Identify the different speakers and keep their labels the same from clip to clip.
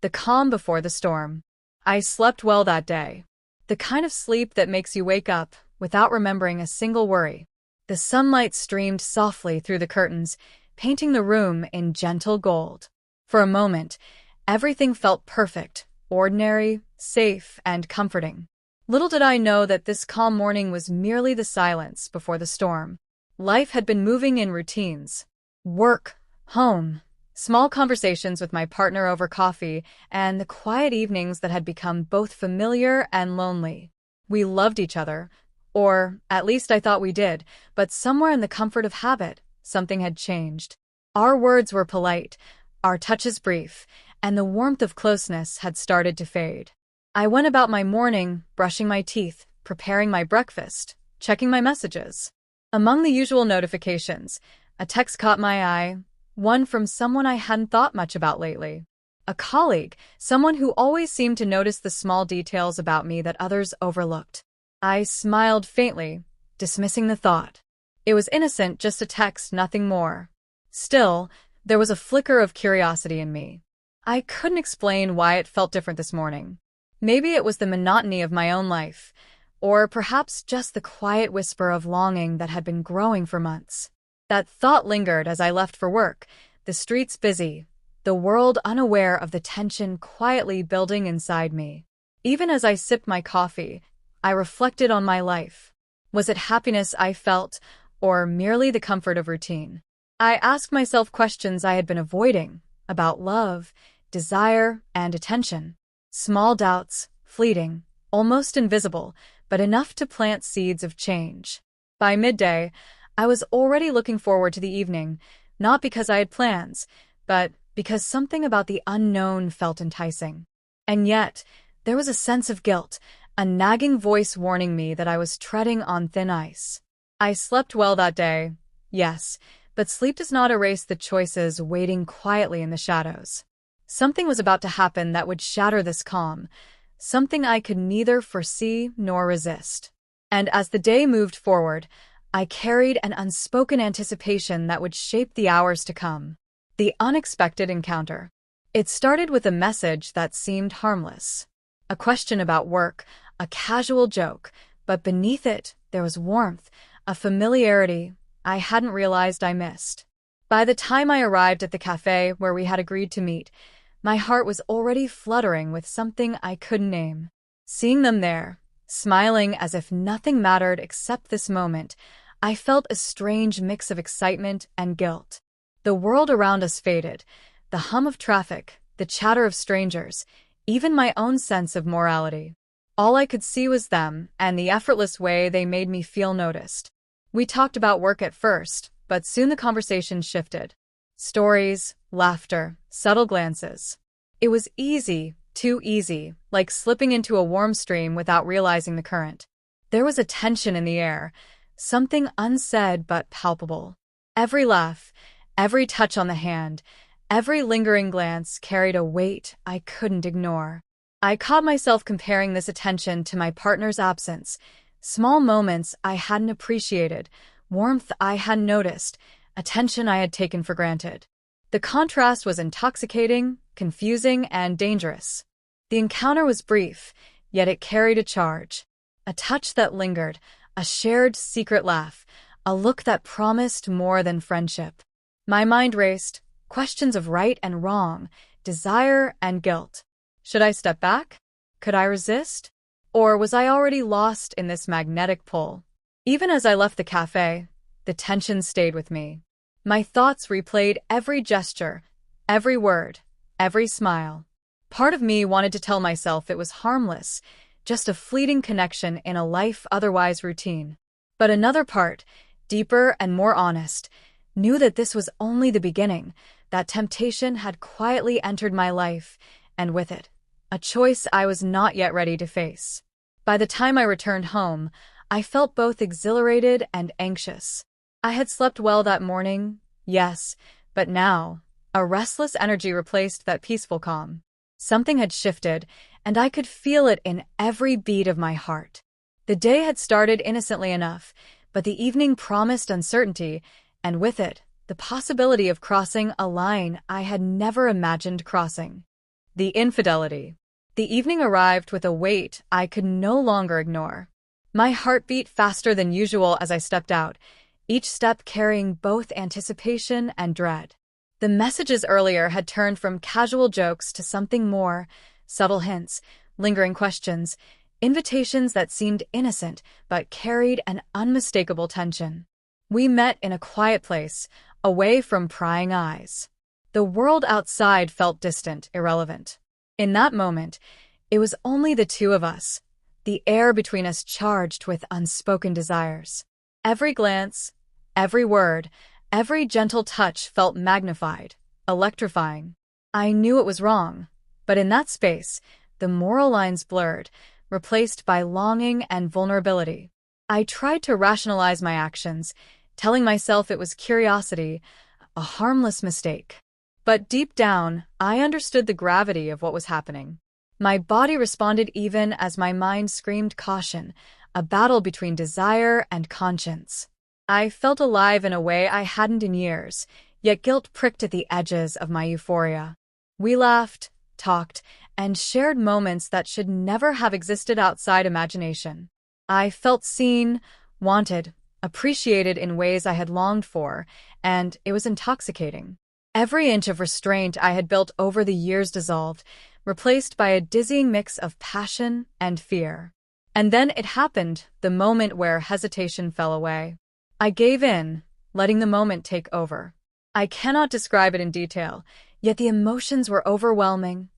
Speaker 1: The calm before the storm. I slept well that day. The kind of sleep that makes you wake up without remembering a single worry. The sunlight streamed softly through the curtains, painting the room in gentle gold. For a moment, everything felt perfect, ordinary, safe, and comforting. Little did I know that this calm morning was merely the silence before the storm. Life had been moving in routines. Work, home, small conversations with my partner over coffee, and the quiet evenings that had become both familiar and lonely. We loved each other, or at least I thought we did, but somewhere in the comfort of habit, something had changed. Our words were polite, our touches brief, and the warmth of closeness had started to fade. I went about my morning, brushing my teeth, preparing my breakfast, checking my messages. Among the usual notifications, a text caught my eye, one from someone I hadn't thought much about lately. A colleague, someone who always seemed to notice the small details about me that others overlooked. I smiled faintly, dismissing the thought. It was innocent, just a text, nothing more. Still, there was a flicker of curiosity in me. I couldn't explain why it felt different this morning. Maybe it was the monotony of my own life, or perhaps just the quiet whisper of longing that had been growing for months. That thought lingered as I left for work, the streets busy, the world unaware of the tension quietly building inside me. Even as I sipped my coffee, I reflected on my life. Was it happiness I felt, or merely the comfort of routine? I asked myself questions I had been avoiding, about love, desire, and attention. Small doubts, fleeting, almost invisible, but enough to plant seeds of change. By midday, I was already looking forward to the evening, not because I had plans, but because something about the unknown felt enticing. And yet, there was a sense of guilt, a nagging voice warning me that I was treading on thin ice. I slept well that day, yes, but sleep does not erase the choices waiting quietly in the shadows. Something was about to happen that would shatter this calm, something I could neither foresee nor resist. And as the day moved forward, I carried an unspoken anticipation that would shape the hours to come. The unexpected encounter. It started with a message that seemed harmless. A question about work, a casual joke, but beneath it, there was warmth, a familiarity I hadn't realized I missed. By the time I arrived at the cafe where we had agreed to meet, my heart was already fluttering with something I couldn't name. Seeing them there, smiling as if nothing mattered except this moment, I felt a strange mix of excitement and guilt. The world around us faded, the hum of traffic, the chatter of strangers, even my own sense of morality. All I could see was them and the effortless way they made me feel noticed. We talked about work at first, but soon the conversation shifted. Stories, laughter, subtle glances. It was easy, too easy, like slipping into a warm stream without realizing the current. There was a tension in the air, something unsaid but palpable. Every laugh, every touch on the hand, every lingering glance carried a weight I couldn't ignore. I caught myself comparing this attention to my partner's absence, small moments I hadn't appreciated, warmth I hadn't noticed, attention I had taken for granted. The contrast was intoxicating, confusing, and dangerous. The encounter was brief, yet it carried a charge. A touch that lingered, a shared secret laugh, a look that promised more than friendship. My mind raced, questions of right and wrong, desire and guilt. Should I step back? Could I resist? Or was I already lost in this magnetic pull? Even as I left the cafe, the tension stayed with me. My thoughts replayed every gesture, every word, every smile. Part of me wanted to tell myself it was harmless, just a fleeting connection in a life otherwise routine. But another part, deeper and more honest, knew that this was only the beginning, that temptation had quietly entered my life, and with it, a choice I was not yet ready to face. By the time I returned home, I felt both exhilarated and anxious. I had slept well that morning, yes, but now, a restless energy replaced that peaceful calm. Something had shifted, and I could feel it in every beat of my heart. The day had started innocently enough, but the evening promised uncertainty, and with it, the possibility of crossing a line I had never imagined crossing. The infidelity. The evening arrived with a weight I could no longer ignore. My heart beat faster than usual as I stepped out, each step carrying both anticipation and dread. The messages earlier had turned from casual jokes to something more, subtle hints, lingering questions, invitations that seemed innocent but carried an unmistakable tension. We met in a quiet place, away from prying eyes. The world outside felt distant, irrelevant. In that moment, it was only the two of us, the air between us charged with unspoken desires. Every glance, every word, every gentle touch felt magnified, electrifying. I knew it was wrong, but in that space, the moral lines blurred, replaced by longing and vulnerability. I tried to rationalize my actions, telling myself it was curiosity, a harmless mistake. But deep down, I understood the gravity of what was happening. My body responded even as my mind screamed caution, a battle between desire and conscience. I felt alive in a way I hadn't in years, yet guilt pricked at the edges of my euphoria. We laughed, talked, and shared moments that should never have existed outside imagination. I felt seen, wanted, appreciated in ways I had longed for, and it was intoxicating. Every inch of restraint I had built over the years dissolved, replaced by a dizzying mix of passion and fear. And then it happened, the moment where hesitation fell away. I gave in, letting the moment take over. I cannot describe it in detail, yet the emotions were overwhelming.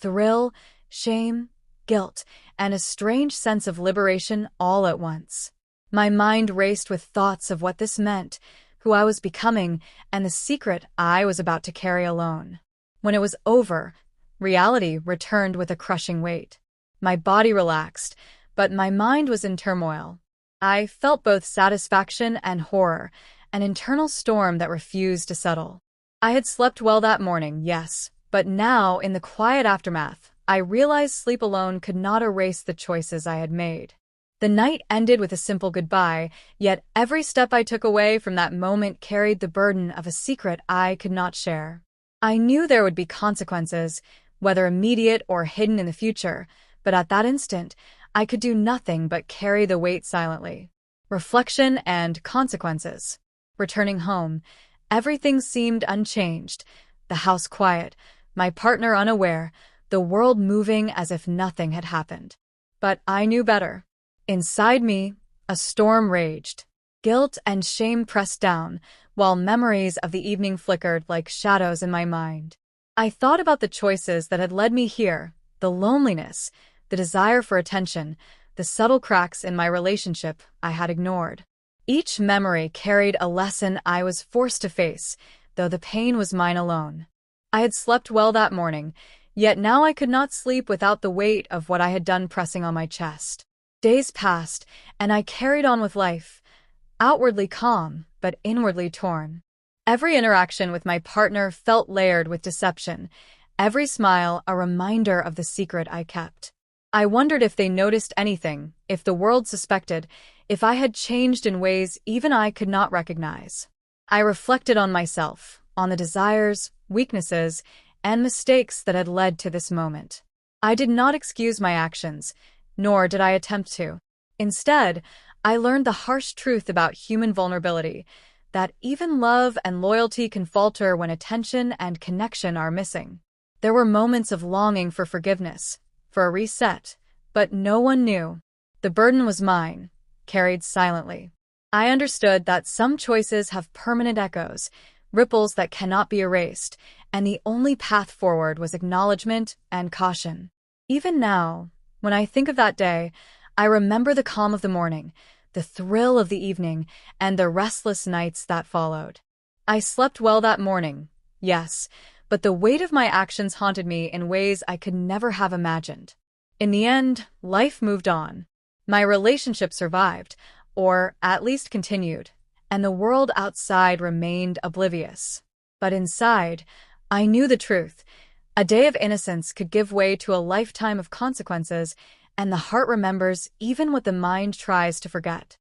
Speaker 1: Thrill, shame, guilt, and a strange sense of liberation all at once. My mind raced with thoughts of what this meant, who I was becoming, and the secret I was about to carry alone. When it was over, reality returned with a crushing weight. My body relaxed, but my mind was in turmoil. I felt both satisfaction and horror, an internal storm that refused to settle. I had slept well that morning, yes, but now, in the quiet aftermath, I realized sleep alone could not erase the choices I had made. The night ended with a simple goodbye, yet every step I took away from that moment carried the burden of a secret I could not share. I knew there would be consequences, whether immediate or hidden in the future, but at that instant, I could do nothing but carry the weight silently. Reflection and consequences. Returning home, everything seemed unchanged, the house quiet, my partner unaware, the world moving as if nothing had happened. But I knew better. Inside me, a storm raged. Guilt and shame pressed down, while memories of the evening flickered like shadows in my mind. I thought about the choices that had led me here, the loneliness, the desire for attention, the subtle cracks in my relationship I had ignored. Each memory carried a lesson I was forced to face, though the pain was mine alone. I had slept well that morning, yet now I could not sleep without the weight of what I had done pressing on my chest. Days passed, and I carried on with life, outwardly calm, but inwardly torn. Every interaction with my partner felt layered with deception, every smile a reminder of the secret I kept. I wondered if they noticed anything, if the world suspected, if I had changed in ways even I could not recognize. I reflected on myself, on the desires, weaknesses, and mistakes that had led to this moment. I did not excuse my actions, nor did I attempt to. Instead, I learned the harsh truth about human vulnerability, that even love and loyalty can falter when attention and connection are missing. There were moments of longing for forgiveness, for a reset, but no one knew. The burden was mine, carried silently. I understood that some choices have permanent echoes, ripples that cannot be erased, and the only path forward was acknowledgement and caution. Even now, when I think of that day, I remember the calm of the morning, the thrill of the evening, and the restless nights that followed. I slept well that morning, yes, but the weight of my actions haunted me in ways I could never have imagined. In the end, life moved on. My relationship survived, or at least continued, and the world outside remained oblivious. But inside, I knew the truth. A day of innocence could give way to a lifetime of consequences, and the heart remembers even what the mind tries to forget.